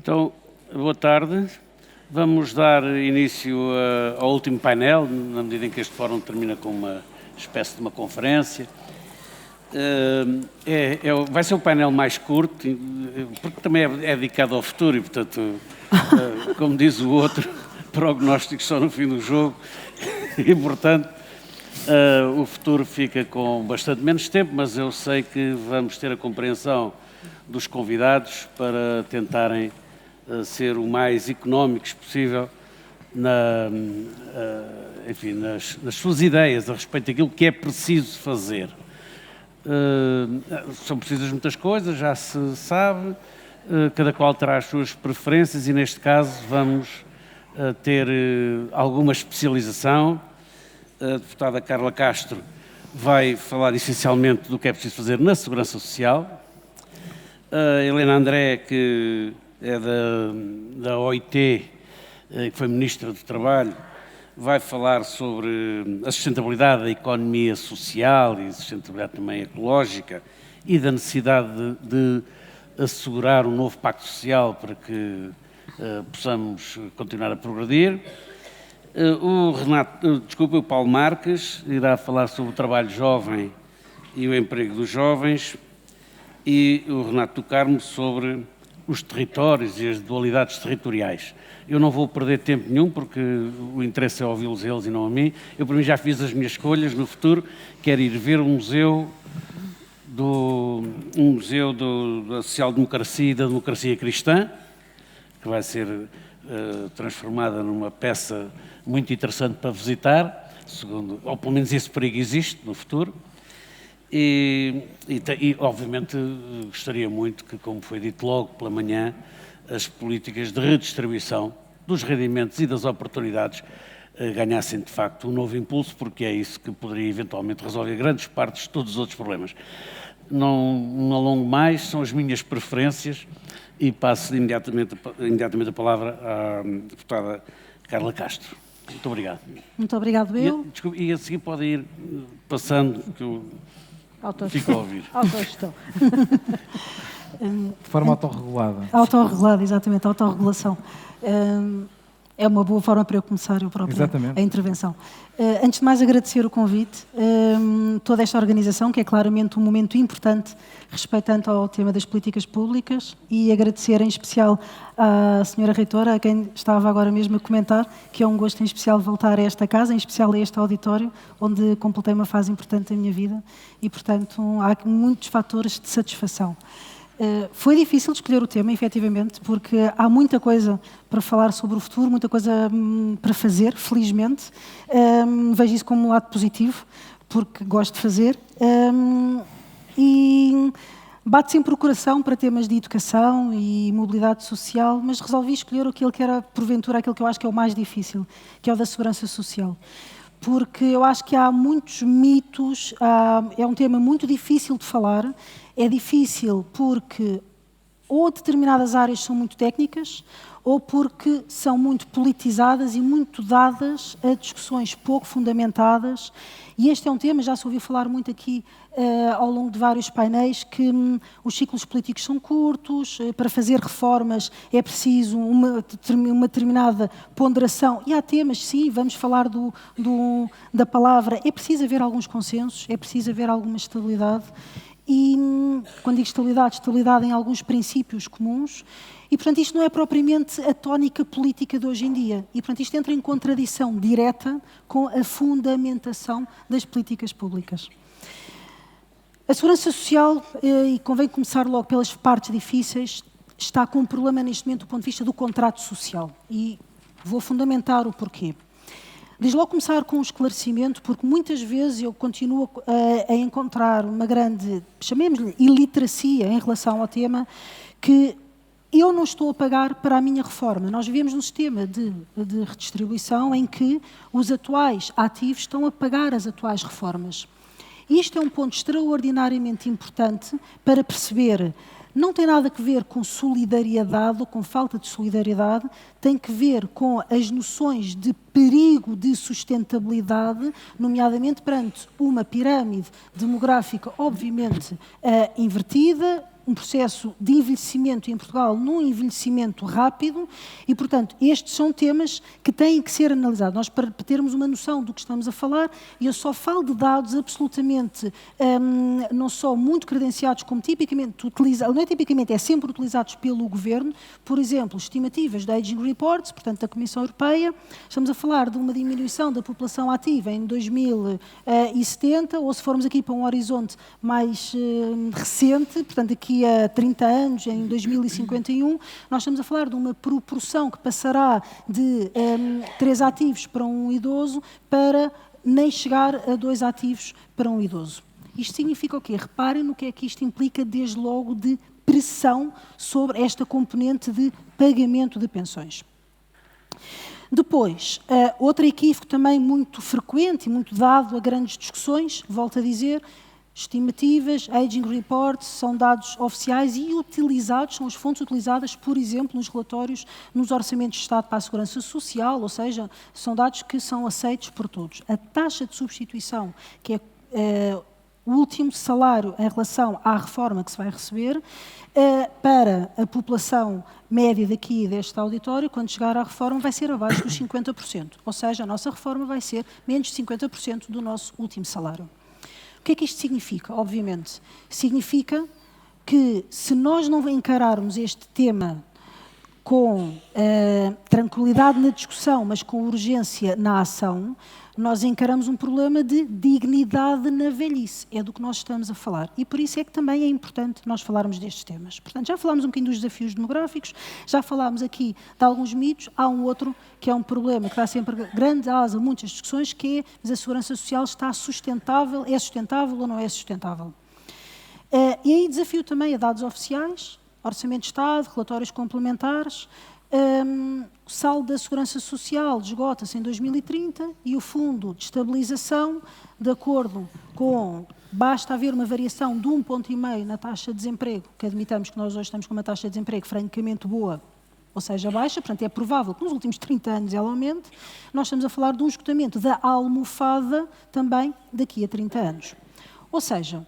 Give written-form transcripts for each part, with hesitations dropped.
Então, boa tarde. Vamos dar início ao último painel, na medida em que este fórum termina com uma espécie de uma conferência. Vai ser o painel mais curto, porque também é dedicado ao futuro e, portanto, como diz o outro, prognósticos só no fim do jogo e, portanto, o futuro fica com bastante menos tempo, mas eu sei que vamos ter a compreensão dos convidados para tentarem ser o mais económicos possível nas suas ideias a respeito daquilo que é preciso fazer. São precisas muitas coisas, já se sabe, cada qual terá as suas preferências e neste caso vamos ter alguma especialização. A deputada Carla Castro vai falar essencialmente do que é preciso fazer na segurança social. A Helena André, que é da OIT, que foi Ministra do Trabalho, vai falar sobre a sustentabilidade da economia social e a sustentabilidade também ecológica e da necessidade de assegurar um novo pacto social para que possamos continuar a progredir. O Paulo Marques irá falar sobre o trabalho jovem e o emprego dos jovens e o Renato do Carmo sobre os territórios e as dualidades territoriais. Eu não vou perder tempo nenhum porque o interesse é ouvi-los eles e não a mim. Eu, para mim, já fiz as minhas escolhas no futuro. Quero ir ver um museu da social-democracia e da democracia cristã, que vai ser transformada numa peça muito interessante para visitar, ou pelo menos esse perigo existe no futuro. E, obviamente, gostaria muito que, como foi dito logo pela manhã, as políticas de redistribuição dos rendimentos e das oportunidades ganhassem, de facto, um novo impulso, porque é isso que poderia, eventualmente, resolver grandes partes de todos os outros problemas. Não alongo mais, são as minhas preferências e passo imediatamente a palavra à deputada Carla Castro. Muito obrigado. Muito obrigado, eu. E a seguir pode ir passando, que eu fico a ouvir. Autogestão. De forma autorregulada. Autorregulada, exatamente, autorregulação. É uma boa forma para eu começar a intervenção. Antes de mais, agradecer o convite, toda esta organização, que é claramente um momento importante respeitando ao tema das políticas públicas, e agradecer em especial à senhora reitora, a quem estava agora mesmo a comentar, que é um gosto em especial voltar a esta casa, em especial a este auditório, onde completei uma fase importante da minha vida e, portanto, há muitos fatores de satisfação. Foi difícil escolher o tema, efetivamente, porque há muita coisa para falar sobre o futuro, muita coisa para fazer, felizmente. Vejo isso como um lado positivo, porque gosto de fazer. E bate sempre o coração para temas de educação e mobilidade social, mas resolvi escolher aquilo que era, porventura, aquilo que eu acho que é o mais difícil, que é o da segurança social. Porque eu acho que há muitos mitos, é um tema muito difícil de falar. É difícil porque ou determinadas áreas são muito técnicas ou porque são muito politizadas e muito dadas a discussões pouco fundamentadas. E este é um tema, já se ouviu falar muito aqui ao longo de vários painéis, que os ciclos políticos são curtos, para fazer reformas é preciso uma determinada ponderação. E há temas, sim, vamos falar da palavra, é preciso haver alguns consensos, é preciso haver alguma estabilidade. E, quando digo estabilidade em alguns princípios comuns, e, portanto, isto não é propriamente a tónica política de hoje em dia. E, portanto, isto entra em contradição direta com a fundamentação das políticas públicas. A segurança social, e convém começar logo pelas partes difíceis, está com um problema neste momento do ponto de vista do contrato social. E vou fundamentar o porquê. Desde logo começar com um esclarecimento, porque muitas vezes eu continuo a encontrar uma grande, chamemos-lhe, iliteracia em relação ao tema, que eu não estou a pagar para a minha reforma. Nós vivemos num sistema de redistribuição em que os atuais ativos estão a pagar as atuais reformas. E isto é um ponto extraordinariamente importante para perceber. Não tem nada a ver com solidariedade ou com falta de solidariedade, tem que ver com as noções de perigo de sustentabilidade, nomeadamente perante uma pirâmide demográfica, obviamente, invertida, um processo de envelhecimento em Portugal, num envelhecimento rápido, e, portanto, estes são temas que têm que ser analisados. Nós, para termos uma noção do que estamos a falar, e eu só falo de dados absolutamente, não só muito credenciados, como tipicamente utilizados, não é tipicamente, é sempre utilizados pelo Governo, por exemplo, estimativas da Aging Reports, portanto, da Comissão Europeia, estamos a falar de uma diminuição da população ativa em 2070, ou se formos aqui para um horizonte mais recente, portanto, aqui a 30 anos, em 2051, nós estamos a falar de uma proporção que passará de 3 ativos para um idoso para nem chegar a 2 ativos para um idoso. Isto significa o quê? Reparem no que é que isto implica, desde logo, de pressão sobre esta componente de pagamento de pensões. Depois, outro equívoco também muito frequente e muito dado a grandes discussões, volto a dizer, estimativas, aging reports, são dados oficiais e utilizados, são as fontes utilizadas, por exemplo, nos relatórios, nos orçamentos de Estado para a Segurança Social, ou seja, são dados que são aceitos por todos. A taxa de substituição, que é o último salário em relação à reforma que se vai receber, para a população média daqui deste auditório, quando chegar à reforma, vai ser abaixo dos 50%. Ou seja, a nossa reforma vai ser menos de 50% do nosso último salário. O que é que isto significa? Obviamente, significa que se nós não encararmos este tema com tranquilidade na discussão, mas com urgência na ação, nós encaramos um problema de dignidade na velhice. É do que nós estamos a falar. E por isso é que também é importante nós falarmos destes temas. Portanto, já falámos um bocadinho dos desafios demográficos, já falámos aqui de alguns mitos, há um outro que é um problema que dá sempre grande asa a muitas discussões, que é, mas a segurança social está sustentável, é sustentável ou não é sustentável? E aí desafio também a dados oficiais, Orçamento de Estado, relatórios complementares. O saldo da Segurança Social esgota-se em 2030 e o Fundo de Estabilização, de acordo com... Basta haver uma variação de 1,5 ponto na taxa de desemprego, que admitamos que nós hoje estamos com uma taxa de desemprego francamente boa, ou seja, baixa, portanto é provável que nos últimos 30 anos ela aumente. Nós estamos a falar de um esgotamento da almofada também daqui a 30 anos. Ou seja,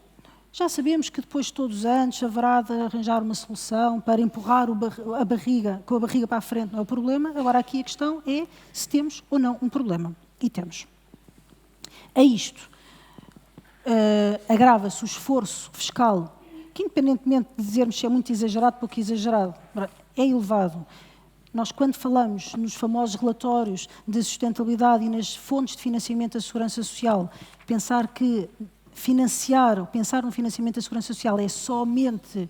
já sabemos que depois de todos os anos haverá de arranjar uma solução para empurrar a barriga, com a barriga para a frente não é o problema. Agora aqui a questão é se temos ou não um problema. E temos. A isto agrava-se o esforço fiscal, que independentemente de dizermos se é muito exagerado, pouco exagerado, é elevado. Nós, quando falamos nos famosos relatórios de sustentabilidade e nas fontes de financiamento da segurança social, pensar no financiamento da segurança social é somente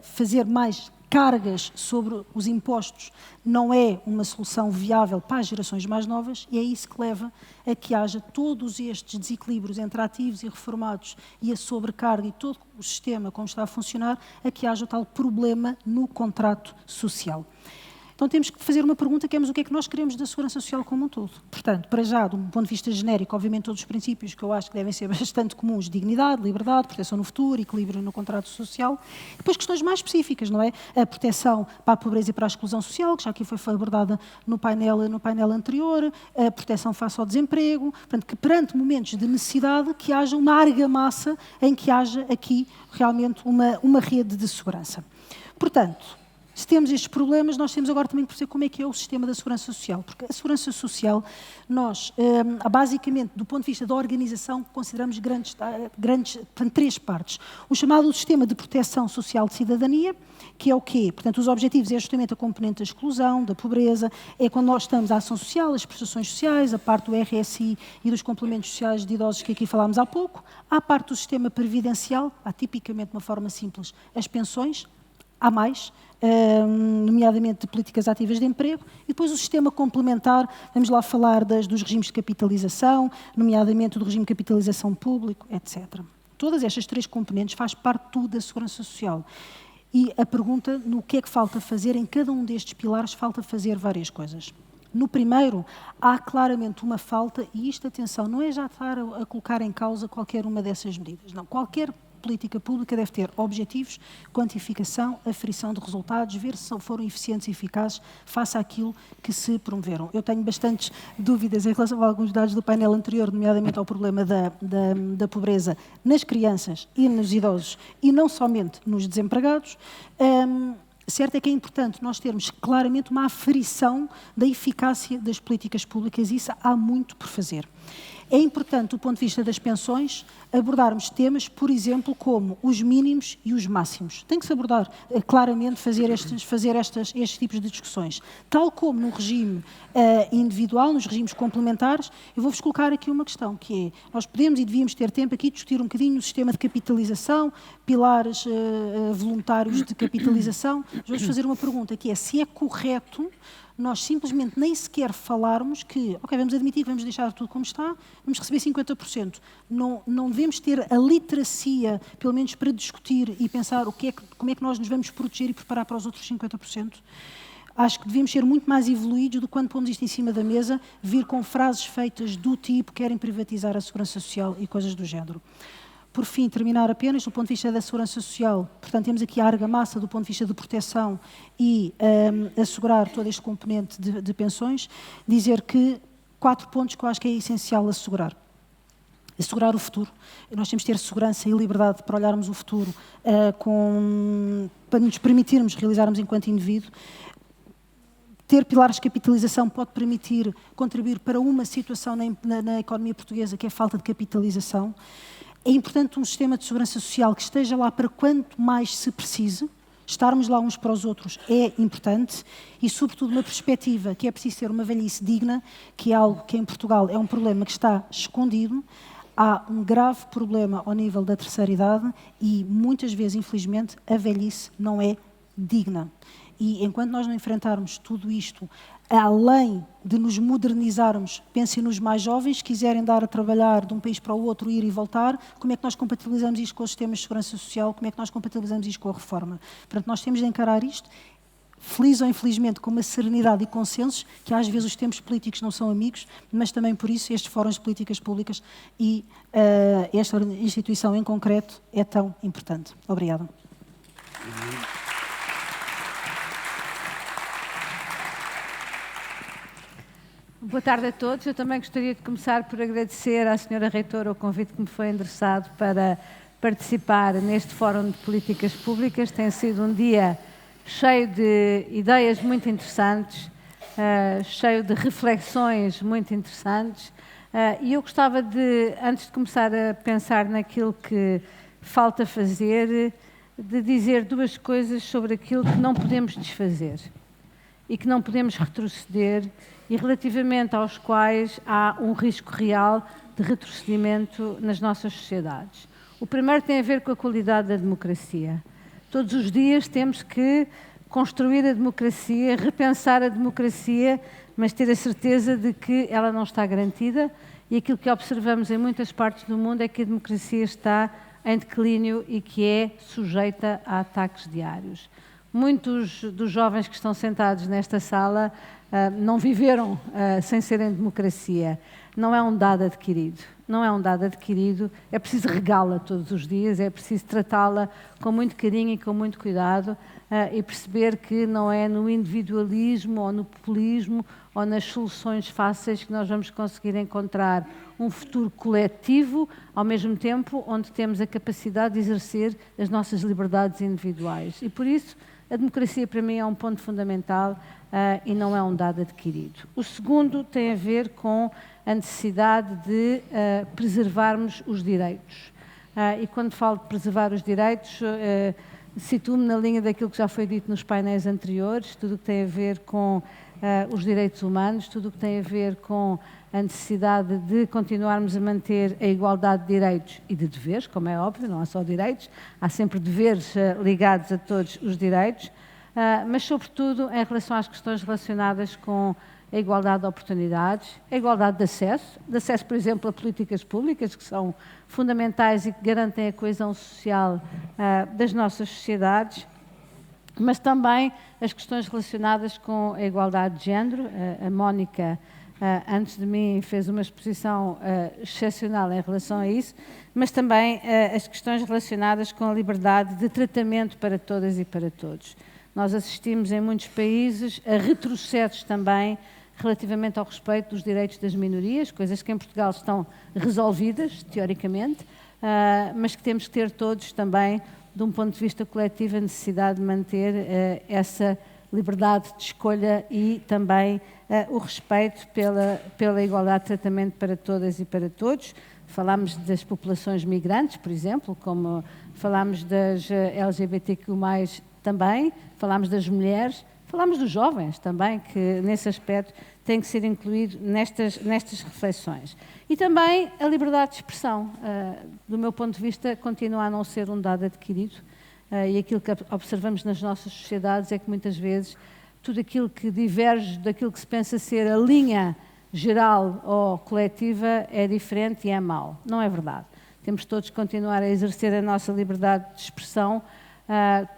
fazer mais cargas sobre os impostos, não é uma solução viável para as gerações mais novas, e é isso que leva a que haja todos estes desequilíbrios entre ativos e reformados e a sobrecarga e todo o sistema como está a funcionar, a que haja o tal problema no contrato social. Então temos que fazer uma pergunta que é, mas o que é que nós queremos da segurança social como um todo? Portanto, para já, de um ponto de vista genérico, obviamente todos os princípios que eu acho que devem ser bastante comuns, dignidade, liberdade, proteção no futuro, equilíbrio no contrato social. Depois questões mais específicas, não é? A proteção para a pobreza e para a exclusão social, que já aqui foi abordada no painel anterior, a proteção face ao desemprego, portanto, que perante momentos de necessidade que haja uma argamassa em que haja aqui realmente uma rede de segurança. Portanto, se temos estes problemas, nós temos agora também que perceber como é que é o sistema da segurança social. Porque a segurança social, nós, basicamente, do ponto de vista da organização, consideramos grandes 3 partes. O chamado Sistema de Proteção Social de Cidadania, que é o quê? Portanto, os objetivos é justamente a componente da exclusão, da pobreza, é quando nós estamos à ação social, as prestações sociais, a parte do RSI e dos complementos sociais de idosos que aqui falámos há pouco. Há a parte do sistema previdencial, há tipicamente, de uma forma simples, as pensões, há mais, nomeadamente de políticas ativas de emprego, e depois o sistema complementar, vamos lá falar dos regimes de capitalização, nomeadamente do regime de capitalização público, etc. Todas estas 3 componentes faz parte tudo da segurança social. E a pergunta, no que é que falta fazer, em cada um destes pilares falta fazer várias coisas. No primeiro, há claramente uma falta, e isto, atenção, não é já estar a colocar em causa qualquer uma dessas medidas, não. Qualquer política pública deve ter objetivos, quantificação, aferição de resultados, ver se foram eficientes e eficazes face àquilo que se promoveram. Eu tenho bastantes dúvidas em relação a alguns dados do painel anterior, nomeadamente ao problema da pobreza nas crianças e nos idosos, e não somente nos desempregados. Certo é que é importante nós termos claramente uma aferição da eficácia das políticas públicas, e isso há muito por fazer. É importante, do ponto de vista das pensões, abordarmos temas, por exemplo, como os mínimos e os máximos. Tem que se abordar claramente, fazer estes tipos de discussões. Tal como no regime individual, nos regimes complementares, eu vou-vos colocar aqui uma questão, que é, nós podemos e devíamos ter tempo aqui de discutir um bocadinho o sistema de capitalização, pilares voluntários de capitalização. Vamos fazer uma pergunta, que é se é correto nós simplesmente nem sequer falarmos que, ok, vamos admitir que vamos deixar tudo como está, vamos receber 50%. Não devemos ter a literacia, pelo menos para discutir e pensar como é que nós nos vamos proteger e preparar para os outros 50%. Acho que devemos ser muito mais evoluídos do que quando pomos isto em cima da mesa, vir com frases feitas do tipo querem privatizar a segurança social e coisas do género. Por fim, terminar apenas do ponto de vista da segurança social. Portanto, temos aqui a argamassa do ponto de vista de proteção e assegurar todo este componente de pensões. Dizer que 4 pontos que eu acho que é essencial assegurar. Assegurar o futuro. Nós temos de ter segurança e liberdade para olharmos o futuro, para nos permitirmos realizarmos enquanto indivíduo. Ter pilares de capitalização pode permitir contribuir para uma situação na economia portuguesa, que é a falta de capitalização. É importante um sistema de segurança social que esteja lá para quanto mais se precise. Estarmos lá uns para os outros é importante e, sobretudo, uma perspectiva que é preciso ter uma velhice digna, que é algo que em Portugal é um problema que está escondido. Há um grave problema ao nível da terceira idade e, muitas vezes, infelizmente, a velhice não é digna. E enquanto nós não enfrentarmos tudo isto, além de nos modernizarmos, pensem nos mais jovens, que quiserem dar a trabalhar de um país para o outro, ir e voltar, como é que nós compatibilizamos isto com os sistemas de segurança social, como é que nós compatibilizamos isto com a reforma? Portanto, nós temos de encarar isto, feliz ou infelizmente, com uma serenidade e consensos, que às vezes os tempos políticos não são amigos, mas também por isso estes fóruns de políticas públicas e esta instituição em concreto é tão importante. Obrigada. Boa tarde a todos. Eu também gostaria de começar por agradecer à Sra. Reitora o convite que me foi endereçado para participar neste Fórum de Políticas Públicas. Tem sido um dia cheio de ideias muito interessantes, cheio de reflexões muito interessantes. E eu gostava de, antes de começar a pensar naquilo que falta fazer, de dizer 2 coisas sobre aquilo que não podemos desfazer e que não podemos retroceder e relativamente aos quais há um risco real de retrocedimento nas nossas sociedades. O primeiro tem a ver com a qualidade da democracia. Todos os dias temos que construir a democracia, repensar a democracia, mas ter a certeza de que ela não está garantida e aquilo que observamos em muitas partes do mundo é que a democracia está em declínio e que é sujeita a ataques diários. Muitos dos jovens que estão sentados nesta sala não viveram sem serem democracia. Não é um dado adquirido. Não é um dado adquirido. É preciso regá-la todos os dias, é preciso tratá-la com muito carinho e com muito cuidado e perceber que não é no individualismo ou no populismo ou nas soluções fáceis que nós vamos conseguir encontrar um futuro coletivo, ao mesmo tempo onde temos a capacidade de exercer as nossas liberdades individuais. E por isso, a democracia, para mim, é um ponto fundamental e não é um dado adquirido. O segundo tem a ver com a necessidade de preservarmos os direitos. E quando falo de preservar os direitos, situo-me na linha daquilo que já foi dito nos painéis anteriores, tudo o que tem a ver com os direitos humanos, tudo o que tem a ver com a necessidade de continuarmos a manter a igualdade de direitos e de deveres, como é óbvio, não há só direitos, há sempre deveres ligados a todos os direitos, mas sobretudo em relação às questões relacionadas com a igualdade de oportunidades, a igualdade de acesso, por exemplo, a políticas públicas que são fundamentais e que garantem a coesão social das nossas sociedades, mas também as questões relacionadas com a igualdade de género. A Mónica antes de mim fez uma exposição excepcional em relação a isso, mas também as questões relacionadas com a liberdade de tratamento para todas e para todos. Nós assistimos em muitos países a retrocessos também relativamente ao respeito dos direitos das minorias, coisas que em Portugal estão resolvidas, teoricamente, mas que temos que ter todos também, de um ponto de vista coletivo, a necessidade de manter essa liberdade de escolha e também o respeito pela igualdade de tratamento para todas e para todos. Falámos das populações migrantes, por exemplo, como falámos das LGBTQ+, também, falámos das mulheres, falámos dos jovens também, que nesse aspecto tem que ser incluído nestas reflexões. E também a liberdade de expressão, do meu ponto de vista, continua a não ser um dado adquirido, e aquilo que observamos nas nossas sociedades é que muitas vezes tudo aquilo que diverge daquilo que se pensa ser a linha geral ou coletiva é diferente e é mau. Não é verdade. Temos todos que continuar a exercer a nossa liberdade de expressão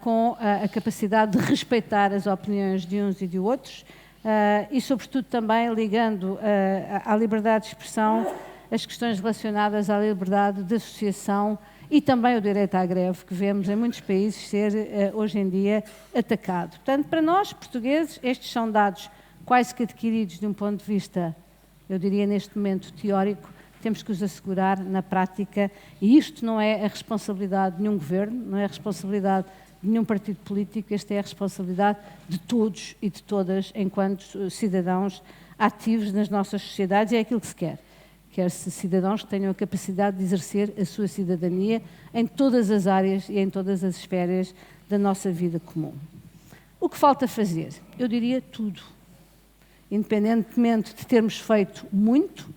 com a capacidade de respeitar as opiniões de uns e de outros e, sobretudo, também ligando à liberdade de expressão as questões relacionadas à liberdade de associação e também o direito à greve, que vemos em muitos países ser, hoje em dia, atacado. Portanto, para nós, portugueses, estes são dados quase que adquiridos de um ponto de vista, eu diria neste momento, teórico, temos que os assegurar na prática, e isto não é a responsabilidade de nenhum governo, não é a responsabilidade de nenhum partido político, esta é a responsabilidade de todos e de todas enquanto cidadãos ativos nas nossas sociedades, e é aquilo que se quer. Quer-se cidadãos que tenham a capacidade de exercer a sua cidadania em todas as áreas e em todas as esferas da nossa vida comum. O que falta fazer? Eu diria tudo. Independentemente de termos feito muito,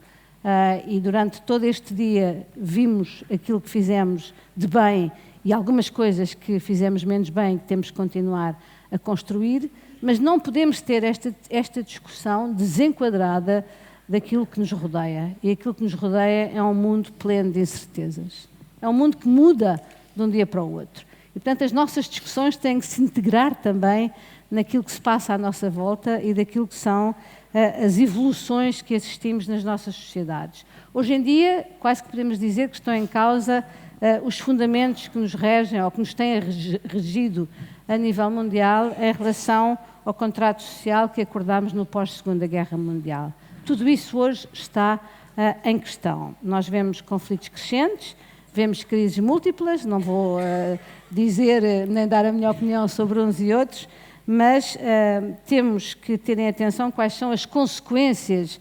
e durante todo este dia vimos aquilo que fizemos de bem e algumas coisas que fizemos menos bem que temos que continuar a construir, mas não podemos ter esta discussão desenquadrada daquilo que nos rodeia. E aquilo que nos rodeia é um mundo pleno de incertezas. É um mundo que muda de um dia para o outro. E, portanto, as nossas discussões têm que se integrar também naquilo que se passa à nossa volta e daquilo que são as evoluções que assistimos nas nossas sociedades. Hoje em dia, quase que podemos dizer que estão em causa os fundamentos que nos regem ou que nos têm regido a nível mundial em relação ao contrato social que acordámos no pós-Segunda Guerra Mundial. Tudo isso hoje está em questão. Nós vemos conflitos crescentes, vemos crises múltiplas, não vou dizer nem dar a minha opinião sobre uns e outros, mas temos que terem atenção quais são as consequências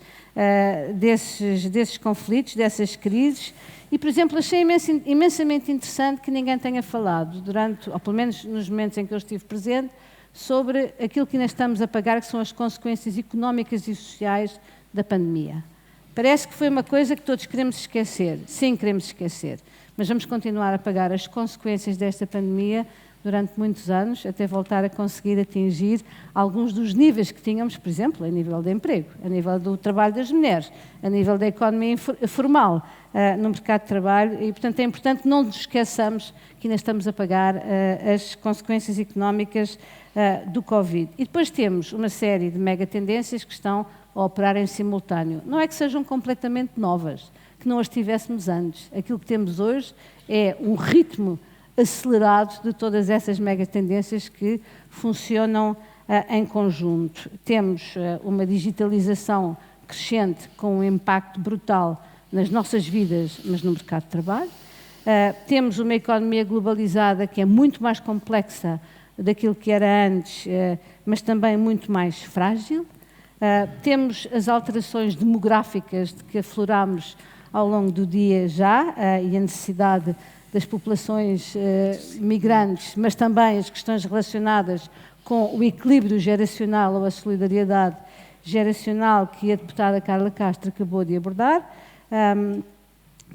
desses conflitos, dessas crises. E, por exemplo, achei imensamente interessante que ninguém tenha falado, ou pelo menos nos momentos em que eu estive presente, sobre aquilo que ainda estamos a pagar, que são as consequências económicas e sociais da pandemia. Parece que foi uma coisa que todos queremos esquecer. Sim, queremos esquecer. Mas vamos continuar a pagar as consequências desta pandemia durante muitos anos, até voltar a conseguir atingir alguns dos níveis que tínhamos, por exemplo, a nível de emprego, a nível do trabalho das mulheres, a nível da economia formal, no mercado de trabalho, e, portanto, é importante que não nos esqueçamos que ainda estamos a pagar as consequências económicas do Covid. E depois temos uma série de megatendências que estão a operar em simultâneo. Não é que sejam completamente novas, que não as tivéssemos antes. Aquilo que temos hoje é um ritmo acelerado de todas essas megatendências que funcionam em conjunto. Temos uma digitalização crescente com um impacto brutal nas nossas vidas, mas no mercado de trabalho. Temos uma economia globalizada que é muito mais complexa daquilo que era antes, mas também muito mais frágil. Temos as alterações demográficas de que aflorámos ao longo do dia já, e a necessidade das populações migrantes, mas também as questões relacionadas com o equilíbrio geracional ou a solidariedade geracional que a deputada Carla Castro acabou de abordar.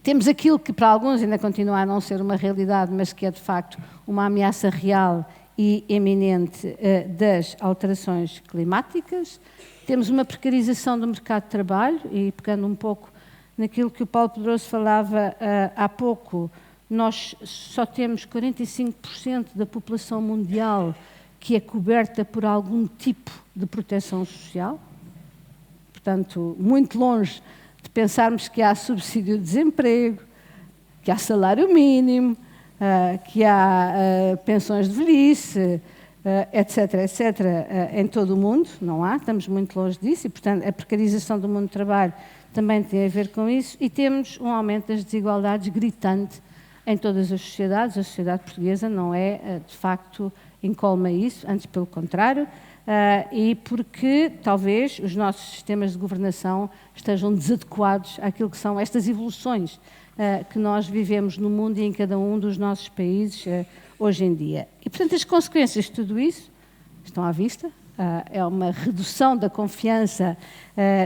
Temos aquilo que para alguns ainda continua a não ser uma realidade, mas que é de facto uma ameaça real e eminente das alterações climáticas. Temos uma precarização do mercado de trabalho, e pegando um pouco naquilo que o Paulo Pedroso falava há pouco, nós só temos 45% da população mundial que é coberta por algum tipo de proteção social. portanto, muito longe de pensarmos que há subsídio de desemprego, que há salário mínimo, que há pensões de velhice, etc., etc., em todo o mundo. Não há, estamos muito longe disso e, portanto, a precarização do mundo do trabalho também tem a ver com isso e temos um aumento das desigualdades gritante em todas as sociedades. A sociedade portuguesa não é, de facto, incólume a isso, antes pelo contrário, e porque talvez os nossos sistemas de governação estejam desadequados àquilo que são estas evoluções que nós vivemos no mundo e em cada um dos nossos países hoje em dia. E, portanto, as consequências de tudo isso estão à vista. É uma redução da confiança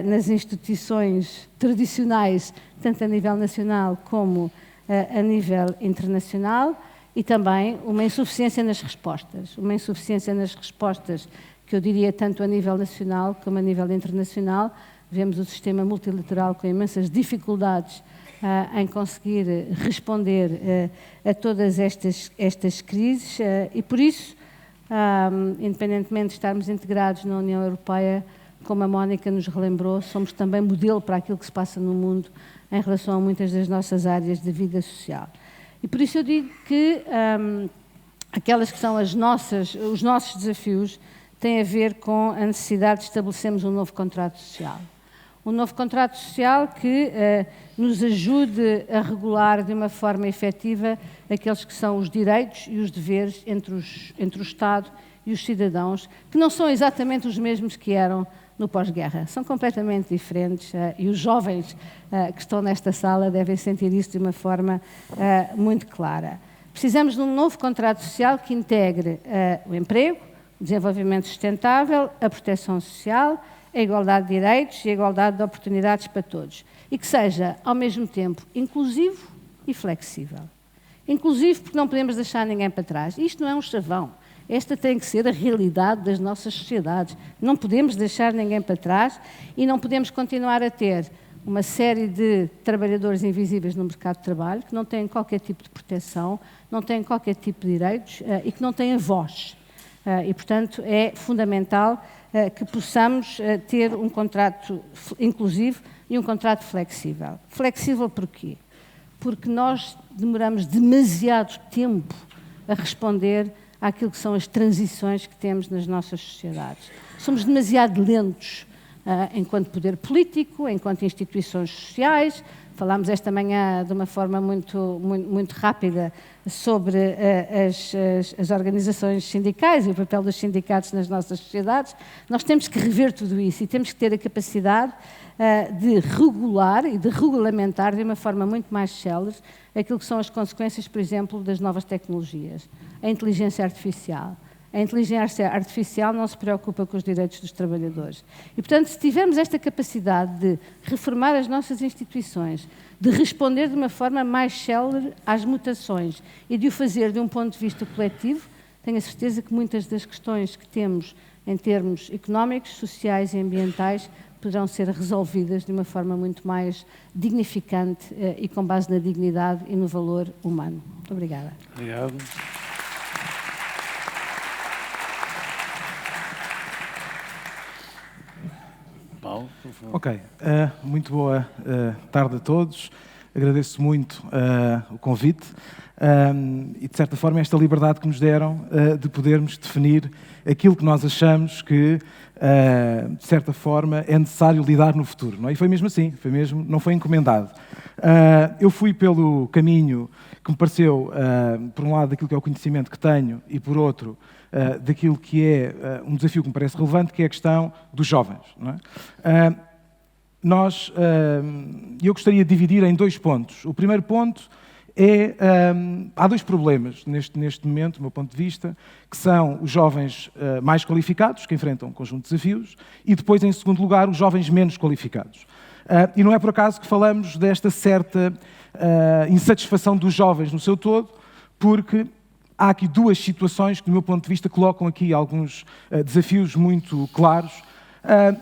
nas instituições tradicionais, tanto a nível nacional como a nível internacional, e também uma insuficiência nas respostas. Uma insuficiência nas respostas que eu diria tanto a nível nacional como a nível internacional. Vemos o sistema multilateral com imensas dificuldades em conseguir responder a todas estas crises e, por isso, independentemente de estarmos integrados na União Europeia, como a Mónica nos relembrou, somos também modelo para aquilo que se passa no mundo em relação a muitas das nossas áreas de vida social. E por isso eu digo que aquelas que são os nossos desafios têm a ver com a necessidade de estabelecermos um novo contrato social. Um novo contrato social que nos ajude a regular de uma forma efetiva aqueles que são os direitos e os deveres entre o Estado e os cidadãos, que não são exatamente os mesmos que eram no pós-guerra. São completamente diferentes e os jovens que estão nesta sala devem sentir isso de uma forma muito clara. Precisamos de um novo contrato social que integre o emprego, o desenvolvimento sustentável, a proteção social, a igualdade de direitos e a igualdade de oportunidades para todos. E que seja, ao mesmo tempo, inclusivo e flexível. Inclusivo porque não podemos deixar ninguém para trás. Isto não é um chavão. Esta tem que ser a realidade das nossas sociedades. Não podemos deixar ninguém para trás e não podemos continuar a ter uma série de trabalhadores invisíveis no mercado de trabalho que não têm qualquer tipo de proteção, não têm qualquer tipo de direitos e que não têm voz. E, portanto, é fundamental que possamos ter um contrato inclusivo e um contrato flexível. Flexível porquê? Porque nós demoramos demasiado tempo a responder àquilo que são as transições que temos nas nossas sociedades. Somos demasiado lentos enquanto poder político, enquanto instituições sociais. Falámos esta manhã de uma forma muito rápida sobre as organizações sindicais e o papel dos sindicatos nas nossas sociedades. Nós temos que rever tudo isso e temos que ter a capacidade de regular e de regulamentar de uma forma muito mais célere aquilo que são as consequências, por exemplo, das novas tecnologias. A inteligência artificial. A inteligência artificial não se preocupa com os direitos dos trabalhadores. E, portanto, se tivermos esta capacidade de reformar as nossas instituições, de responder de uma forma mais célere às mutações e de o fazer de um ponto de vista coletivo, tenho a certeza que muitas das questões que temos em termos económicos, sociais e ambientais poderão ser resolvidas de uma forma muito mais dignificante e com base na dignidade e no valor humano. Muito obrigada. Obrigado. Paulo, por favor. Ok, muito boa tarde a todos. Agradeço muito o convite e, de certa forma, esta liberdade que nos deram de podermos definir aquilo que nós achamos que, de certa forma, é necessário lidar no futuro. Não é? E foi mesmo assim, não foi encomendado. Eu fui pelo caminho que me pareceu, por um lado, daquilo que é o conhecimento que tenho e, por outro, daquilo que é um desafio que me parece relevante, que é a questão dos jovens. Não é? Eu gostaria de dividir em dois pontos. O primeiro ponto é, há dois problemas neste momento, do meu ponto de vista, que são os jovens mais qualificados, que enfrentam um conjunto de desafios, e depois, em segundo lugar, os jovens menos qualificados. E não é por acaso que falamos desta certa insatisfação dos jovens no seu todo, porque há aqui duas situações que, do meu ponto de vista, colocam aqui alguns desafios muito claros.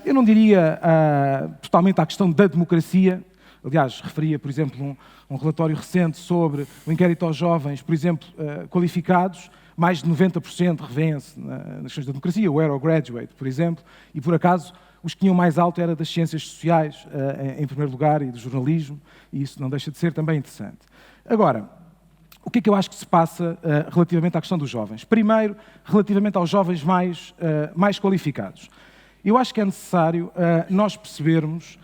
Eu não diria totalmente à questão da democracia. Aliás, referia, por exemplo, um relatório recente sobre o inquérito aos jovens, por exemplo, qualificados, mais de 90% revêem-se nas questões da democracia, o Eurograduate, por exemplo, e por acaso os que tinham mais alto era das ciências sociais, em primeiro lugar, e do jornalismo, e isso não deixa de ser também interessante. Agora, o que é que eu acho que se passa relativamente à questão dos jovens? Primeiro, relativamente aos jovens mais qualificados. Eu acho que é necessário nós percebermos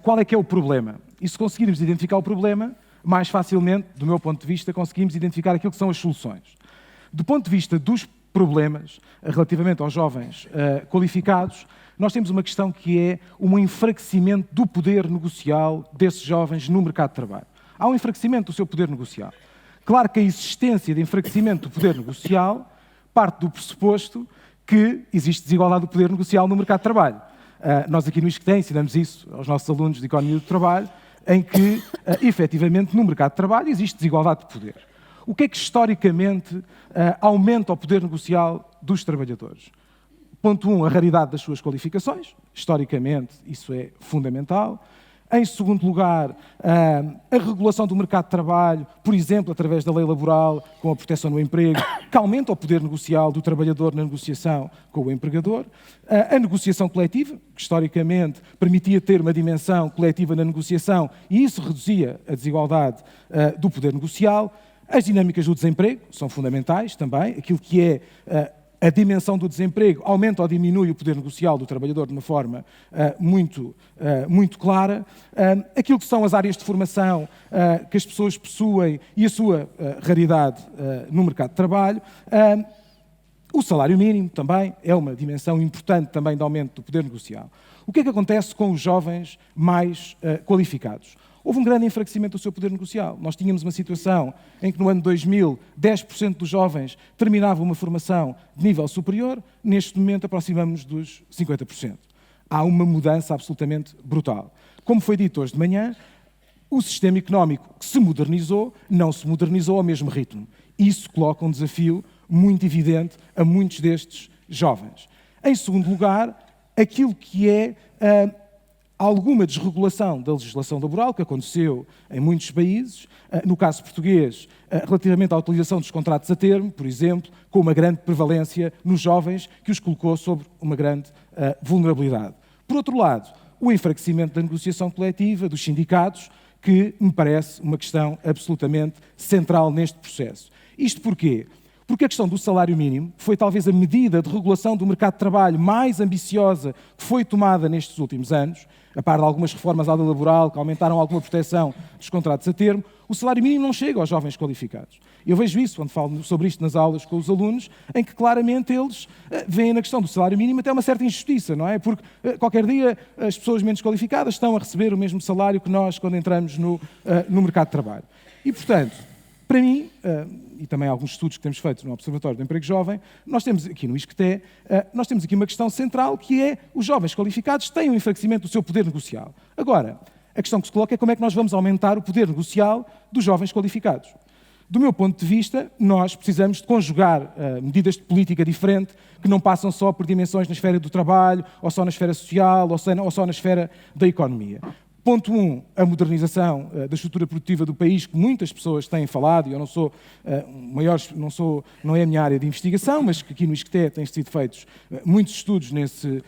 qual é que é o problema. E se conseguirmos identificar o problema, mais facilmente, do meu ponto de vista, conseguimos identificar aquilo que são as soluções. Do ponto de vista dos problemas relativamente aos jovens qualificados, nós temos uma questão que é um enfraquecimento do poder negocial desses jovens no mercado de trabalho. Há um enfraquecimento do seu poder negocial. Claro que a existência de enfraquecimento do poder negocial parte do pressuposto que existe desigualdade do poder negocial no mercado de trabalho. Nós aqui no ISCTE ensinamos isso aos nossos alunos de Economia do Trabalho, em que, efetivamente, no mercado de trabalho existe desigualdade de poder. O que é que, historicamente, aumenta o poder negocial dos trabalhadores? Ponto 1, a raridade das suas qualificações. Historicamente, isso é fundamental. Em segundo lugar, a regulação do mercado de trabalho, por exemplo, através da lei laboral, com a proteção no emprego, que aumenta o poder negocial do trabalhador na negociação com o empregador. A negociação coletiva, que historicamente permitia ter uma dimensão coletiva na negociação e isso reduzia a desigualdade do poder negocial. As dinâmicas do desemprego são fundamentais também. Aquilo que é a dimensão do desemprego aumenta ou diminui o poder negocial do trabalhador de uma forma muito clara. Aquilo que são as áreas de formação que as pessoas possuem e a sua raridade no mercado de trabalho. O salário mínimo também é uma dimensão importante também de aumento do poder negocial. O que é que acontece com os jovens mais qualificados? Houve um grande enfraquecimento do seu poder negocial. Nós tínhamos uma situação em que no ano 2000 10% dos jovens terminavam uma formação de nível superior, neste momento aproximamos-nos dos 50%. Há uma mudança absolutamente brutal. Como foi dito hoje de manhã, o sistema económico que se modernizou não se modernizou ao mesmo ritmo. Isso coloca um desafio muito evidente a muitos destes jovens. Em segundo lugar, aquilo que é alguma desregulação da legislação laboral, que aconteceu em muitos países, no caso português, relativamente à utilização dos contratos a termo, por exemplo, com uma grande prevalência nos jovens, que os colocou sobre uma grande vulnerabilidade. Por outro lado, o enfraquecimento da negociação coletiva, dos sindicatos, que me parece uma questão absolutamente central neste processo. Isto porquê? Porque a questão do salário mínimo foi talvez a medida de regulação do mercado de trabalho mais ambiciosa que foi tomada nestes últimos anos, a par de algumas reformas à lei laboral que aumentaram alguma proteção dos contratos a termo. O salário mínimo não chega aos jovens qualificados. Eu vejo isso quando falo sobre isto nas aulas com os alunos, em que claramente eles veem na questão do salário mínimo até uma certa injustiça, não é? Porque qualquer dia as pessoas menos qualificadas estão a receber o mesmo salário que nós quando entramos no mercado de trabalho. E, portanto, para mim, e também alguns estudos que temos feito no Observatório do Emprego Jovem, nós temos aqui no ISCTE, nós temos aqui uma questão central que é os jovens qualificados têm um enfraquecimento do seu poder negocial. Agora, a questão que se coloca é como é que nós vamos aumentar o poder negocial dos jovens qualificados. Do meu ponto de vista, nós precisamos de conjugar medidas de política diferente que não passam só por dimensões na esfera do trabalho, ou só na esfera social, ou só na esfera da economia. Ponto 1, a modernização da estrutura produtiva do país, que muitas pessoas têm falado, e eu não sou não é a minha área de investigação, mas que aqui no ISCTE têm sido feitos muitos estudos nesse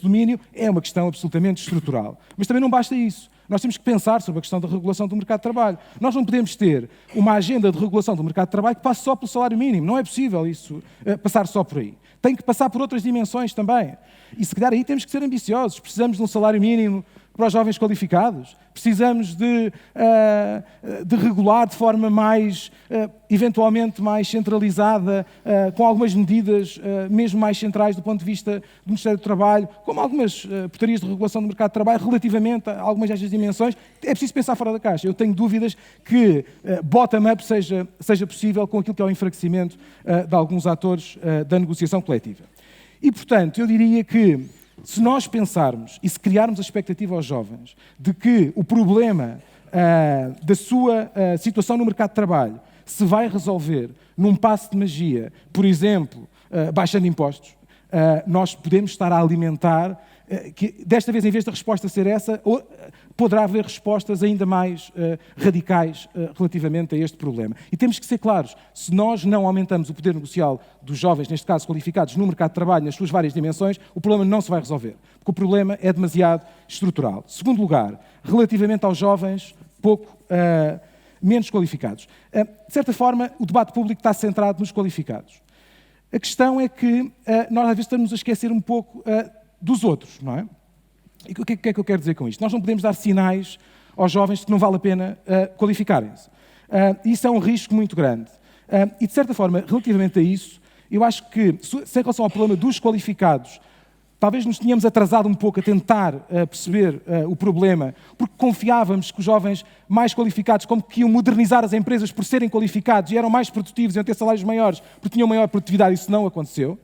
domínio, é uma questão absolutamente estrutural. Mas também não basta isso. Nós temos que pensar sobre a questão da regulação do mercado de trabalho. Nós não podemos ter uma agenda de regulação do mercado de trabalho que passe só pelo salário mínimo. Não é possível isso passar só por aí. Tem que passar por outras dimensões também. E se calhar aí temos que ser ambiciosos. Precisamos de um salário mínimo para os jovens qualificados. Precisamos de regular de forma mais, eventualmente mais centralizada, com algumas medidas mesmo mais centrais do ponto de vista do Ministério do Trabalho, como algumas portarias de regulação do mercado de trabalho relativamente a algumas destas dimensões. É preciso pensar fora da caixa. Eu tenho dúvidas que bottom-up seja possível com aquilo que é o enfraquecimento de alguns atores da negociação coletiva. E, portanto, eu diria que se nós pensarmos e se criarmos a expectativa aos jovens de que o problema da sua situação no mercado de trabalho se vai resolver num passe de magia, por exemplo, baixando impostos, nós podemos estar a alimentar que desta vez, em vez da resposta ser essa, poderá haver respostas ainda mais radicais relativamente a este problema. E temos que ser claros, se nós não aumentamos o poder negocial dos jovens, neste caso qualificados, no mercado de trabalho, nas suas várias dimensões, o problema não se vai resolver, porque o problema é demasiado estrutural. Segundo lugar, relativamente aos jovens menos qualificados. De certa forma, o debate público está centrado nos qualificados. A questão é que nós às vezes estamos a esquecer um pouco dos outros, não é? E o que é que eu quero dizer com isto? Nós não podemos dar sinais aos jovens de que não vale a pena qualificarem-se. Isso é um risco muito grande. E, de certa forma, relativamente a isso, eu acho que, em relação ao problema dos qualificados, talvez nos tínhamos atrasado um pouco a tentar perceber o problema, porque confiávamos que os jovens mais qualificados, como que iam modernizar as empresas por serem qualificados e eram mais produtivos, iam ter salários maiores, porque tinham maior produtividade. Isso não aconteceu.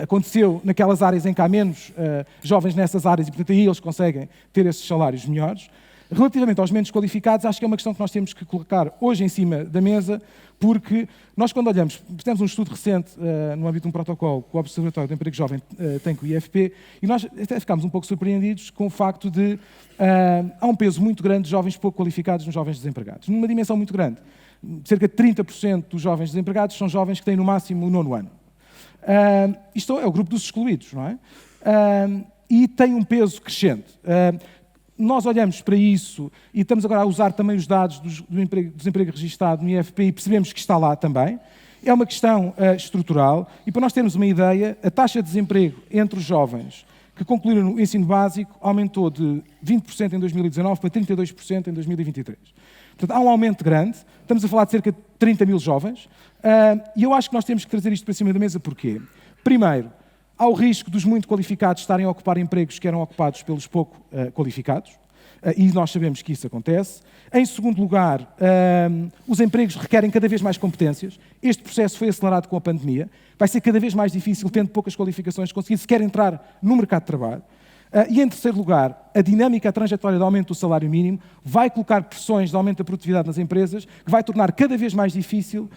Aconteceu naquelas áreas em que há menos jovens nessas áreas e, portanto, aí eles conseguem ter esses salários melhores. Relativamente aos menos qualificados, acho que é uma questão que nós temos que colocar hoje em cima da mesa, porque nós, quando olhamos, fizemos um estudo recente no âmbito de um protocolo que o Observatório do Emprego Jovem tem com o IFP, e nós até ficámos um pouco surpreendidos com o facto de há um peso muito grande de jovens pouco qualificados nos jovens desempregados, numa dimensão muito grande. Cerca de 30% dos jovens desempregados são jovens que têm no máximo o 9º ano. Isto é o grupo dos excluídos, não é? E tem um peso crescente. Nós olhamos para isso e estamos agora a usar também os dados do desemprego registado no IFP e percebemos que está lá também. É uma questão estrutural e, para nós termos uma ideia, a taxa de desemprego entre os jovens que concluíram o ensino básico aumentou de 20% em 2019 para 32% em 2023. Portanto, há um aumento grande, estamos a falar de cerca de 30 mil jovens, e eu acho que nós temos que trazer isto para cima da mesa. Porquê? Primeiro, há o risco dos muito qualificados estarem a ocupar empregos que eram ocupados pelos pouco qualificados, e nós sabemos que isso acontece. Em segundo lugar, os empregos requerem cada vez mais competências. Este processo foi acelerado com a pandemia. Vai ser cada vez mais difícil, tendo poucas qualificações, conseguir sequer entrar no mercado de trabalho. E, em terceiro lugar, a dinâmica, a trajetória de aumento do salário mínimo vai colocar pressões de aumento da produtividade nas empresas, que vai tornar cada vez mais difícil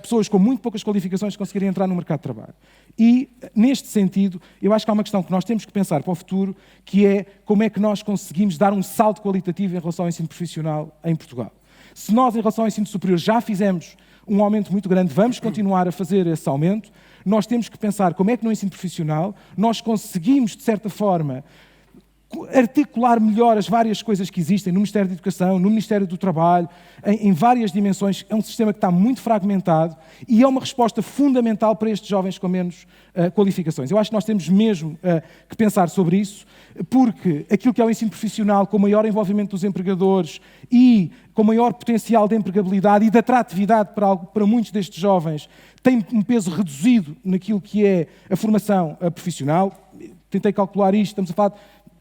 pessoas com muito poucas qualificações conseguirem entrar no mercado de trabalho. E, neste sentido, eu acho que há uma questão que nós temos que pensar para o futuro, que é como é que nós conseguimos dar um salto qualitativo em relação ao ensino profissional em Portugal. Se nós, em relação ao ensino superior, já fizemos um aumento muito grande, vamos continuar a fazer esse aumento. Nós temos que pensar como é que no ensino profissional nós conseguimos, de certa forma, articular melhor as várias coisas que existem no Ministério da Educação, no Ministério do Trabalho, em várias dimensões. É um sistema que está muito fragmentado e é uma resposta fundamental para estes jovens com menos qualificações. Eu acho que nós temos mesmo que pensar sobre isso, porque aquilo que é o ensino profissional, com maior envolvimento dos empregadores e com maior potencial de empregabilidade e de atratividade para muitos destes jovens, tem um peso reduzido naquilo que é a formação profissional. Tentei calcular isto, estamos a falar de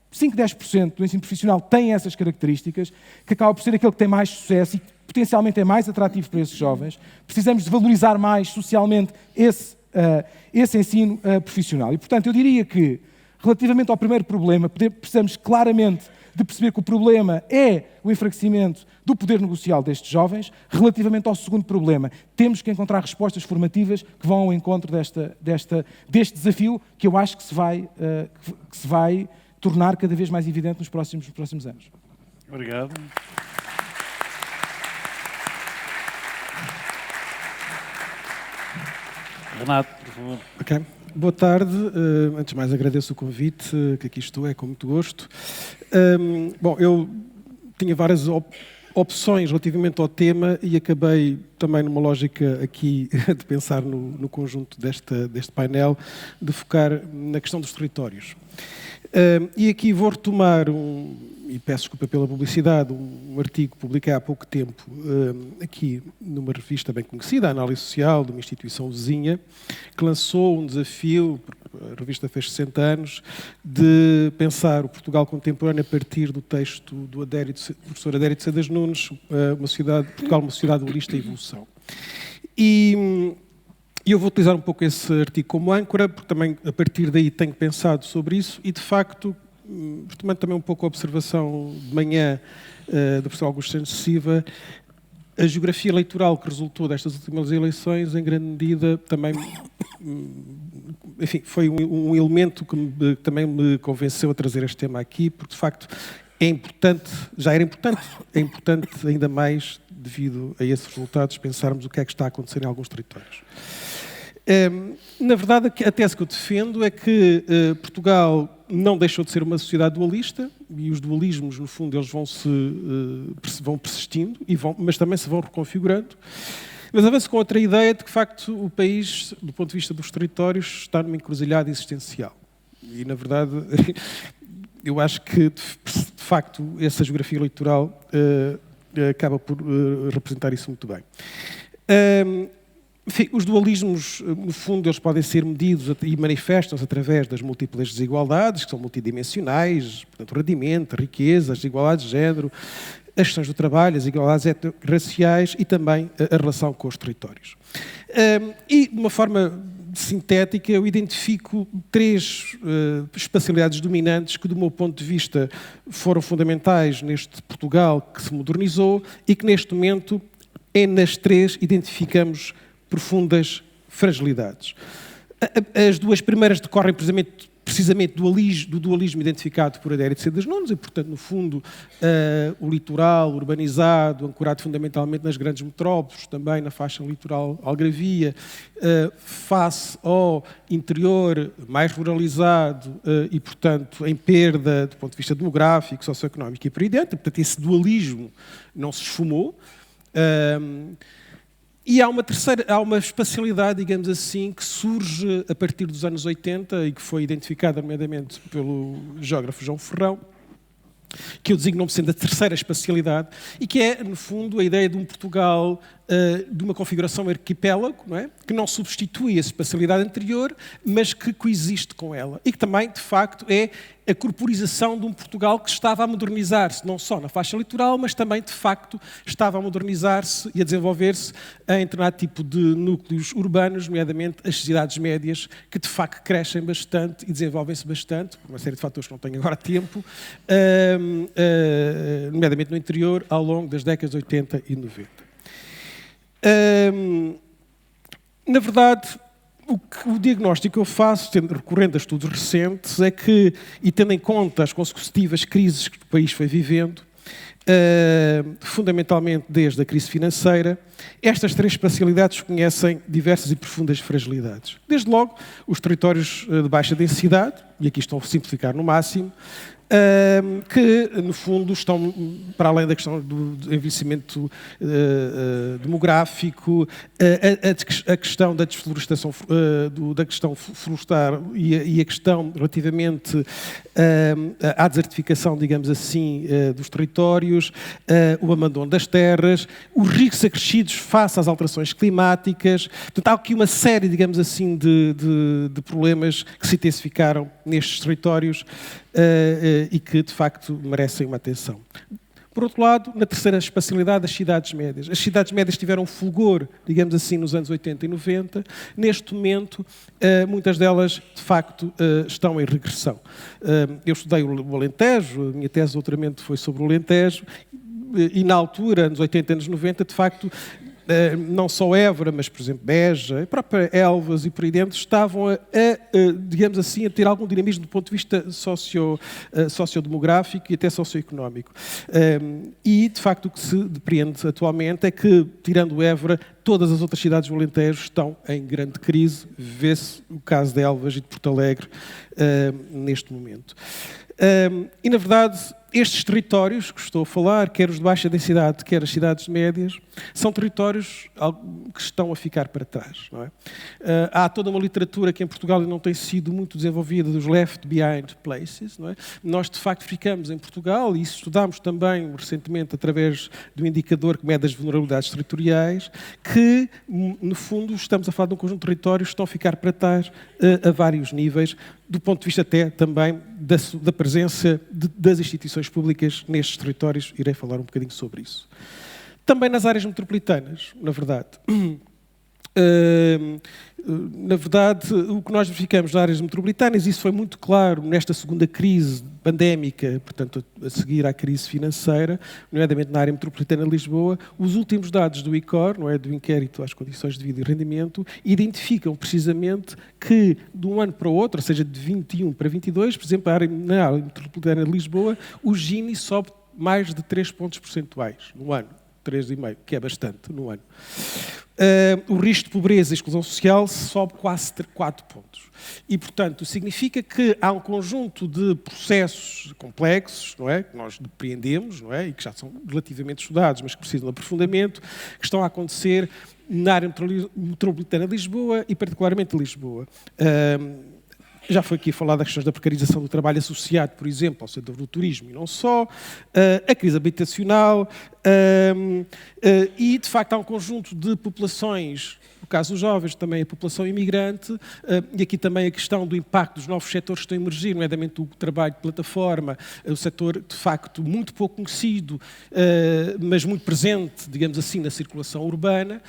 5, 10% do ensino profissional tem essas características, que acaba por ser aquele que tem mais sucesso e que potencialmente é mais atrativo para esses jovens. Precisamos de valorizar mais socialmente esse ensino profissional. E, portanto, eu diria que, relativamente ao primeiro problema, precisamos claramente de perceber que o problema é o enfraquecimento do poder negocial destes jovens. Relativamente ao segundo problema, temos que encontrar respostas formativas que vão ao encontro deste desafio, que eu acho que se vai tornar cada vez mais evidente nos próximos anos. Obrigado. Renato, por favor. Ok. Boa tarde. Antes de mais, agradeço o convite, que aqui estou, é com muito gosto. Bom, eu tinha várias opções relativamente ao tema e acabei também numa lógica aqui de pensar no conjunto deste painel, de focar na questão dos territórios. E aqui vou retomar, e peço desculpa pela publicidade, um artigo que publiquei há pouco tempo, aqui numa revista bem conhecida, a Análise Social, de uma instituição vizinha, que lançou um desafio, a revista fez 60 anos, de pensar o Portugal contemporâneo a partir do texto do professor Adérito Cedas Nunes, Portugal, uma sociedade holista e evolução. E eu vou utilizar um pouco esse artigo como âncora, porque também a partir daí tenho pensado sobre isso e, de facto, retomando também um pouco a observação de manhã do professor Augusto Santos Silva, a geografia eleitoral que resultou destas últimas eleições, em grande medida, também, enfim, foi um elemento que também me convenceu a trazer este tema aqui, porque, de facto, é importante, já era importante, é importante ainda mais, devido a esses resultados, pensarmos o que é que está a acontecer em alguns territórios. Na verdade, a tese que eu defendo é que Portugal não deixou de ser uma sociedade dualista, e os dualismos, no fundo, eles vão persistindo, mas também se vão reconfigurando. Mas avanço com outra ideia de que, de facto, o país, do ponto de vista dos territórios, está numa encruzilhada existencial. E, na verdade, eu acho que, de facto, essa geografia eleitoral acaba por representar isso muito bem. Enfim, os dualismos, no fundo, eles podem ser medidos e manifestam-se através das múltiplas desigualdades, que são multidimensionais, portanto, rendimento, riqueza, as desigualdades de género, as questões do trabalho, as desigualdades raciais e também a relação com os territórios. E, de uma forma sintética, eu identifico 3 espacialidades dominantes que, do meu ponto de vista, foram fundamentais neste Portugal que se modernizou e que, neste momento, nas 3 identificamos profundas fragilidades. As 2 primeiras decorrem precisamente do dualismo identificado por Adério de Cedas Nunes, e, portanto, no fundo, o litoral urbanizado, ancorado fundamentalmente nas grandes metrópoles, também na faixa litoral algravia, face ao interior mais ruralizado e, portanto, em perda do ponto de vista demográfico, socioeconómico e por aí dentro. Portanto, esse dualismo não se esfumou. E há uma espacialidade, digamos assim, que surge a partir dos anos 80 e que foi identificada, nomeadamente, pelo geógrafo João Ferrão, que eu designo sendo a terceira espacialidade, e que é, no fundo, a ideia de um Portugal de uma configuração arquipélago, não é? Que não substitui a espacialidade anterior, mas que coexiste com ela. E que também, de facto, é a corporização de um Portugal que estava a modernizar-se, não só na faixa litoral, mas também, de facto, estava a modernizar-se e a desenvolver-se em determinado tipo de núcleos urbanos, nomeadamente as cidades médias, que, de facto, crescem bastante e desenvolvem-se bastante, por uma série de fatores que não tenho agora tempo, nomeadamente no interior, ao longo das décadas de 80 e 90. Na verdade, o diagnóstico que eu faço, recorrendo a estudos recentes, é que, e tendo em conta as consecutivas crises que o país foi vivendo, fundamentalmente desde a crise financeira, estas 3 espacialidades conhecem diversas e profundas fragilidades. Desde logo, os territórios de baixa densidade, e aqui estou a simplificar no máximo, que, no fundo, estão, para além da questão do envelhecimento demográfico, a questão da desflorestação, da questão florestal e a questão relativamente à desertificação, digamos assim, dos territórios, o abandono das terras, os riscos acrescidos face às alterações climáticas. Portanto, há aqui uma série, digamos assim, de problemas que se intensificaram nestes territórios e que, de facto, merecem uma atenção. Por outro lado, na terceira espacialidade, as cidades médias. As cidades médias tiveram fulgor, digamos assim, nos anos 80 e 90. Neste momento, muitas delas, de facto, estão em regressão. Eu estudei o Alentejo, a minha tese de doutoramento foi sobre o Alentejo, e na altura, nos 80 e anos 90, de facto, não só Évora, mas, por exemplo, Beja, a própria Elvas e por aí dentro, estavam digamos assim, a ter algum dinamismo do ponto de vista sociodemográfico e até socioeconómico. E, de facto, o que se depreende atualmente é que, tirando Évora, todas as outras cidades do Alentejo estão em grande crise. Vê-se o caso de Elvas e de Porto Alegre neste momento. E, na verdade, estes territórios que estou a falar, quer os de baixa densidade, quer as cidades médias, são territórios que estão a ficar para trás. Não é? Há toda uma literatura que em Portugal não tem sido muito desenvolvida dos left behind places. Não é? Nós, de facto, ficamos em Portugal, e isso estudámos também recentemente através do indicador que mede as vulnerabilidades territoriais, que, no fundo, estamos a falar de um conjunto de territórios que estão a ficar para trás a vários níveis, do ponto de vista até também da presença das instituições públicas nestes territórios. Irei falar um bocadinho sobre isso. Também nas áreas metropolitanas, na verdade. Na verdade, o que nós verificamos nas áreas metropolitanas, isso foi muito claro nesta segunda crise pandémica, portanto, a seguir à crise financeira, nomeadamente na área metropolitana de Lisboa, os últimos dados do ICOR, não é, do Inquérito às Condições de Vida e Rendimento, identificam precisamente que de um ano para o outro, ou seja, de 21 para 22, por exemplo, na área metropolitana de Lisboa, o Gini sobe mais de 3 pontos percentuais no ano, 3,5, que é bastante no ano. O risco de pobreza e exclusão social sobe quase 4 pontos. E, portanto, significa que há um conjunto de processos complexos, não é, que nós depreendemos, não é, e que já são relativamente estudados, mas que precisam de aprofundamento, que estão a acontecer na área metropolitana de Lisboa e particularmente de Lisboa. Já foi aqui falado das questões da precarização do trabalho associado, por exemplo, ao setor do turismo e não só, a crise habitacional e, de facto, há um conjunto de populações, no caso dos jovens, também a população imigrante, e aqui também a questão do impacto dos novos setores que estão a emergir, nomeadamente o trabalho de plataforma, o setor, de facto, muito pouco conhecido, mas muito presente, digamos assim, na circulação urbana,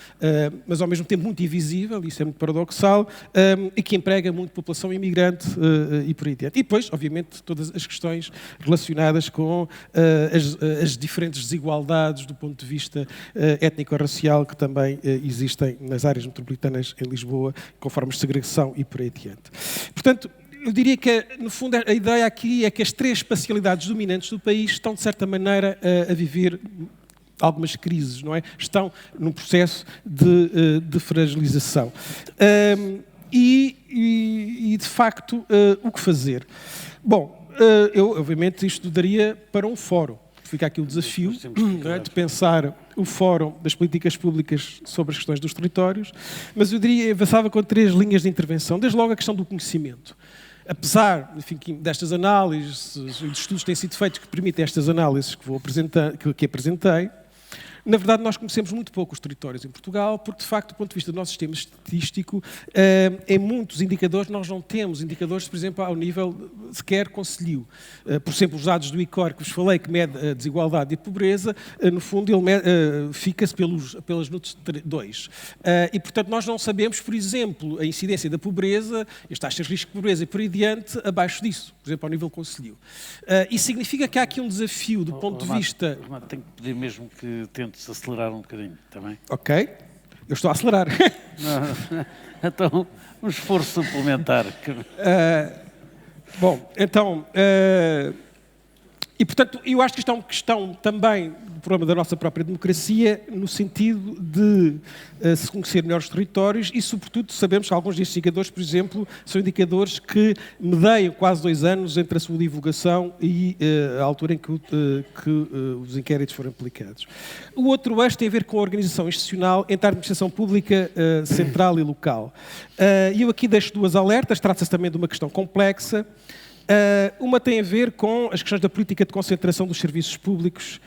mas ao mesmo tempo muito invisível, isso é muito paradoxal, e que emprega muito população imigrante e por aí adiante. E depois, obviamente, todas as questões relacionadas com as diferentes desigualdades do ponto de vista étnico-racial que também existem nas áreas metropolitanas em Lisboa, com formas de segregação e por aí adiante. Portanto, eu diria que, no fundo, a ideia aqui é que as 3 espacialidades dominantes do país estão, de certa maneira, a viver algumas crises, não é? Estão num processo de fragilização. E, de facto, o que fazer? Bom, eu, obviamente, isto daria para um fórum. Fica aqui o desafio de pensar o Fórum das Políticas Públicas sobre as questões dos territórios, mas eu diria, avançava com 3 linhas de intervenção. Desde logo a questão do conhecimento. Apesar, enfim, destas análises, e de estudos que têm sido feitos que permitem estas análises que apresentei, na verdade, nós conhecemos muito pouco os territórios em Portugal, porque, de facto, do ponto de vista do nosso sistema estatístico, em muitos indicadores, nós não temos indicadores, por exemplo, ao nível sequer concelhio. Por exemplo, os dados do ICOR, que vos falei, que mede a desigualdade e a pobreza, no fundo, ele fica-se pelas NUTS 2. E, portanto, nós não sabemos, por exemplo, a incidência da pobreza, as taxas de risco de pobreza e por aí adiante, abaixo disso, por exemplo, ao nível concelhio. Isso significa que há aqui um desafio do ponto de vista... Renato, tenho que pedir mesmo que tentes acelerar um bocadinho, está bem? Ok, eu estou a acelerar. Não, então, um esforço suplementar. Bom, então, e portanto, eu acho que isto é uma questão também do problema da nossa própria democracia, no sentido de se conhecer melhor os territórios e, sobretudo, sabemos que alguns destes indicadores, por exemplo, são indicadores que medeiam quase 2 anos entre a sua divulgação e a altura em que os inquéritos foram aplicados. O outro eixo tem a ver com a organização institucional entre a administração pública central e local. E eu aqui deixo 2 alertas, trata-se também de uma questão complexa. Uma tem a ver com as questões da política de concentração dos serviços públicos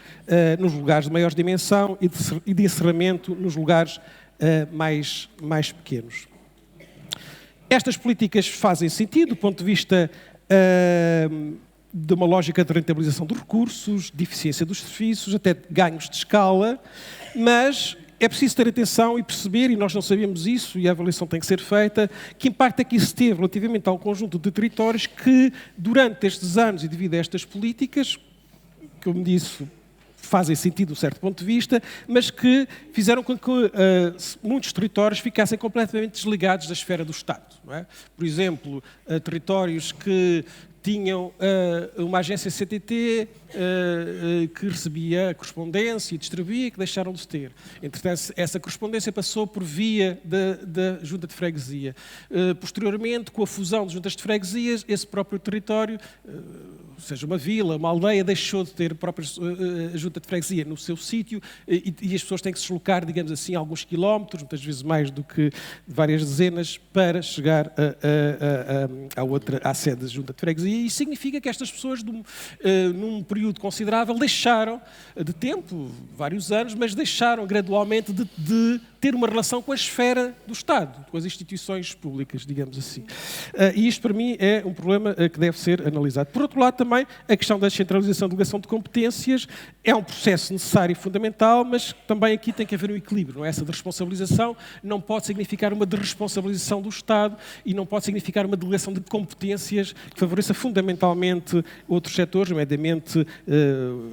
nos lugares de maior dimensão e de encerramento nos lugares mais pequenos. Estas políticas fazem sentido do ponto de vista de uma lógica de rentabilização dos recursos, de eficiência dos serviços, até de ganhos de escala, mas é preciso ter atenção e perceber, e nós não sabemos isso, e a avaliação tem que ser feita, que impacto é que isso teve relativamente ao conjunto de territórios que, durante estes anos e devido a estas políticas, como disse, fazem sentido de um certo ponto de vista, mas que fizeram com que muitos territórios ficassem completamente desligados da esfera do Estado. Não é? Por exemplo, territórios que tinham uma agência CTT que recebia a correspondência e distribuía e que deixaram de se ter. Entretanto, essa correspondência passou por via da junta de freguesia. Posteriormente, com a fusão de juntas de freguesias, esse próprio território, seja uma vila, uma aldeia, deixou de ter a própria junta de freguesia no seu sítio e as pessoas têm que se deslocar, digamos assim, alguns quilómetros, muitas vezes mais do que várias dezenas, para chegar à sede da junta de freguesia. E isso significa que estas pessoas, num período período considerável, deixaram de tempo, vários anos, mas deixaram gradualmente de ter uma relação com a esfera do Estado, com as instituições públicas, digamos assim. E isto, para mim, é um problema que deve ser analisado. Por outro lado, também, a questão da descentralização e delegação de competências é um processo necessário e fundamental, mas também aqui tem que haver um equilíbrio. Não é? Essa desresponsabilização não pode significar uma desresponsabilização do Estado e não pode significar uma delegação de competências que favoreça fundamentalmente outros setores, nomeadamente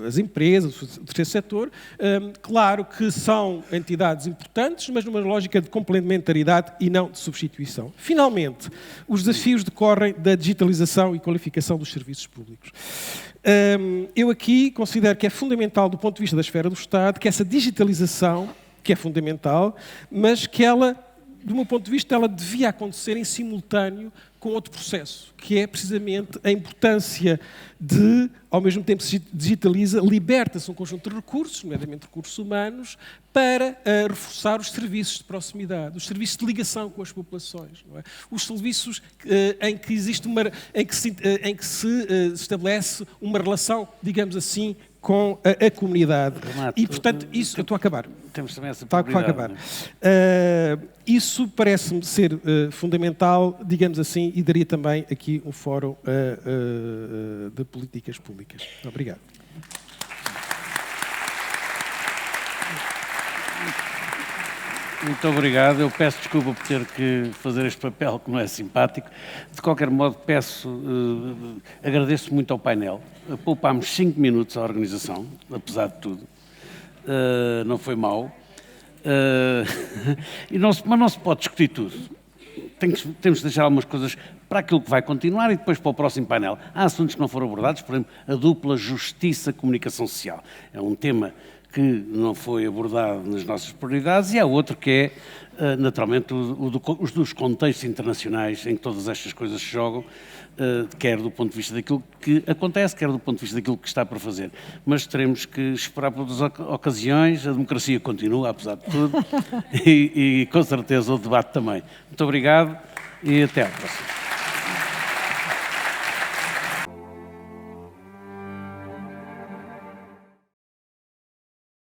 as empresas, o terceiro setor. Claro que são entidades importantes, mas numa lógica de complementaridade e não de substituição. Finalmente, os desafios decorrem da digitalização e qualificação dos serviços públicos. Eu aqui considero que é fundamental, do ponto de vista da esfera do Estado, que essa digitalização, que é fundamental, mas que ela, do meu ponto de vista, ela devia acontecer em simultâneo com outro processo, que é precisamente a importância de, ao mesmo tempo que se digitaliza, liberta-se um conjunto de recursos, nomeadamente recursos humanos, para reforçar os serviços de proximidade, os serviços de ligação com as populações, não é? Os serviços em que existe em que se estabelece uma relação, digamos assim, com a comunidade. Renato, E, portanto, isso... Eu estou a acabar. Temos também essa Está a prioridade. acabar. Isso parece-me ser fundamental, digamos assim, e daria também aqui um fórum de políticas públicas. Obrigado. Muito obrigado. Eu peço desculpa por ter que fazer este papel que não é simpático. De qualquer modo, agradeço muito ao painel. Poupámos 5 minutos à organização, apesar de tudo. Não foi mau. Mas não se pode discutir tudo. Temos de deixar algumas coisas para aquilo que vai continuar e depois para o próximo painel. Há assuntos que não foram abordados, por exemplo, a dupla justiça-comunicação social. É um tema que não foi abordado nas nossas prioridades e há outro que é, naturalmente, os dos contextos internacionais em que todas estas coisas se jogam, quer do ponto de vista daquilo que acontece, quer do ponto de vista daquilo que está para fazer. Mas teremos que esperar por outras ocasiões, a democracia continua, apesar de tudo, e com certeza o debate também. Muito obrigado e até à próxima.